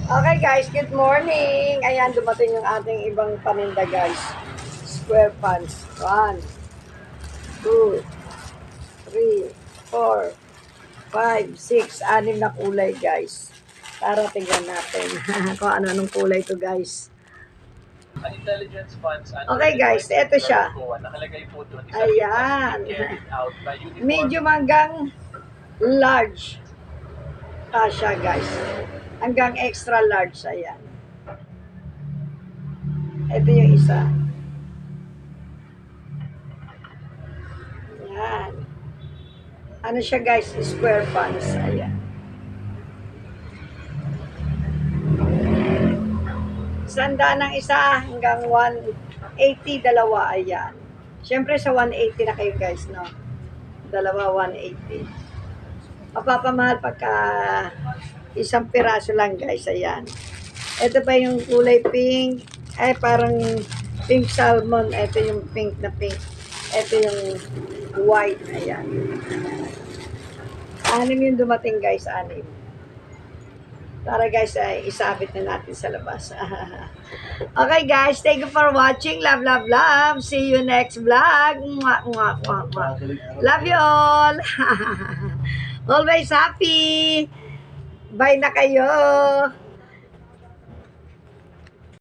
Okay guys, good morning. Ayan, dumating yung ating ibang paninda guys. Square pants. 1, 2, 3, 4, 5, 6, 6 na kulay guys. Para tingnan natin kung ano-anong kulay to guys. Ang intelligence funds Okay guys, eto siya. nakalagay po doon, Ayan. Medium hanggang large. Kasha guys. Hanggang extra large. Ayan. Ito yung isa. Ayan. Ano siya guys? Square pants. Ayan. Sandaan ng isa hanggang 180 dalawa. Ayan. Siyempre sa 180 na kayo guys, no? Dalawa 180. Mapapamahal pagka isang piraso lang guys. Ayan. Ito pa yung kulay pink. Ay parang pink salmon. Ito yung pink na pink. Ito yung white. Ayan. 6 yung dumating guys. 6. Para guys, ay isabit na natin sa labas. Okay guys, thank you for watching. Love, love, love. See you next vlog. Mwah, mwah, mwah, mwah. Love you all. Always happy. Bye na kayo.